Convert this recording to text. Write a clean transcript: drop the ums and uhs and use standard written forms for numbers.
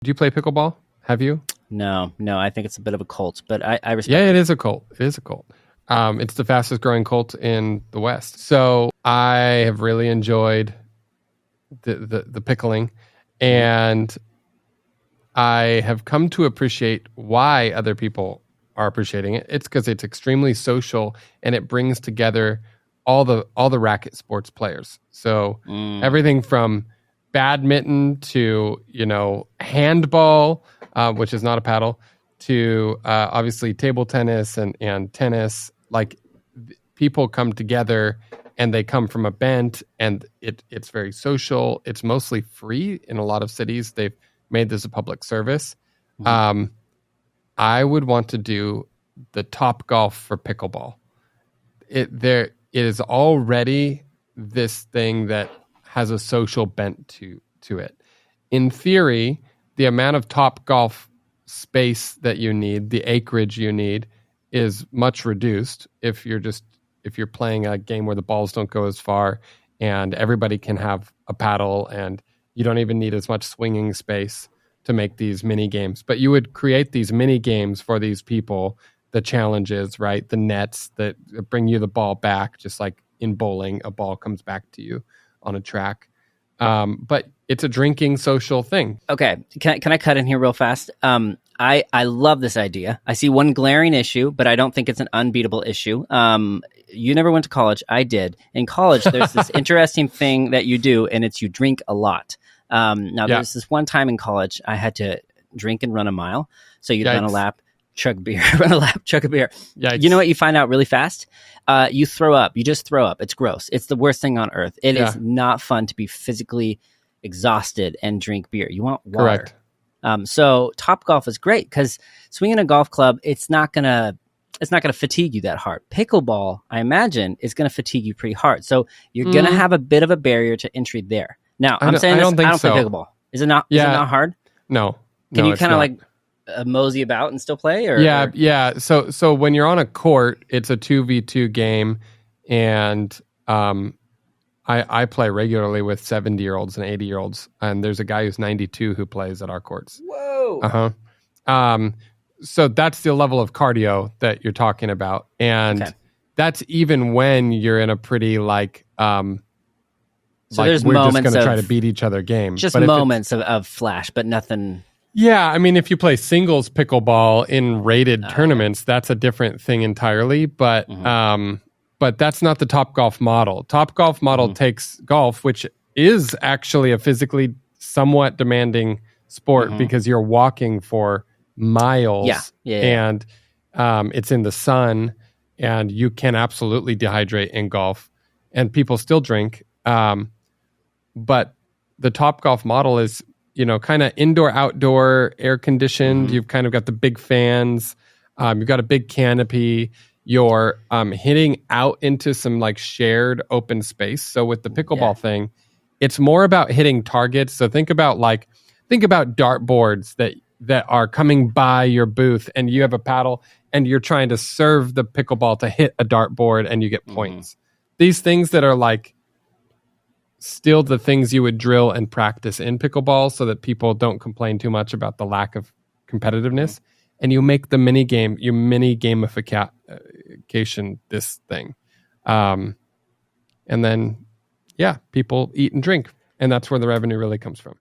Do you play pickleball? Have you? No, I think it's a bit of a cult, but I respect Yeah, it is a cult. It is a cult. It's the fastest growing cult in the West. So I have really enjoyed the pickling, and I have come to appreciate why other people are appreciating it. It's because it's extremely social and it brings together all the racket sports players. So everything from badminton to handball, which is not a paddle, to obviously table tennis and tennis. Like people come together and they come from a bent, and it's very social. It's mostly free in a lot of cities. They've made this a public service. I would want to do the Top Golf for pickleball. It is already this thing that has a social bent to it. In theory, the amount of Top Golf space that you need, the acreage you need, is much reduced if you're playing a game where the balls don't go as far and everybody can have a paddle and you don't even need as much swinging space to make these mini games. But you would create these mini games for these people, the challenges, right? The nets that bring you the ball back, just like in bowling, a ball comes back to you on a track. But it's a drinking social thing. Okay, can I cut in here real fast? I love this idea. I see one glaring issue, but I don't think it's an unbeatable issue. You never went to college. I did. In college, there's this interesting thing that you do, and it's you drink a lot. There's this one time in college, I had to drink and run a mile. So you'd run a lap, chug a beer, run a lap, chug a beer. Yikes. You know what you find out really fast? You throw up. You just throw up. It's gross. It's the worst thing on earth. It is not fun to be physically exhausted and drink beer. You want water. Correct. So Top Golf is great because swinging a golf club, it's not gonna fatigue you that hard. Pickleball, I imagine, is gonna fatigue you pretty hard. So you're gonna have a bit of a barrier to entry there. Now, I don't play pickleball. Is it not? Is it not hard? No. Can you kind of like mosey about and still play? Yeah. So when you're on a court, it's a 2v2 game, and I play regularly with 70-year-olds and 80-year-olds, and there's a guy who's 92 who plays at our courts. Whoa. So that's the level of cardio that you're talking about, and that's even when you're in a pretty so there's we're moments just going to try to beat each other game. Just moments of flash, but nothing. Yeah, I mean, if you play singles pickleball in rated tournaments, that's a different thing entirely. But but that's not the Top Golf model. Top Golf model takes golf, which is actually a physically somewhat demanding sport because you're walking for miles. And it's in the sun, and you can absolutely dehydrate in golf, and people still drink. But the Top Golf model is, kind of indoor, outdoor, air conditioned. You've kind of got the big fans. You've got a big canopy. You're hitting out into some shared open space. So with the pickleball thing, it's more about hitting targets. So think about dartboards that are coming by your booth, and you have a paddle and you're trying to serve the pickleball to hit a dartboard and you get points. These things that are still the things you would drill and practice in pickleball so that people don't complain too much about the lack of competitiveness. And you make the mini gamification this thing. And then, people eat and drink. And that's where the revenue really comes from.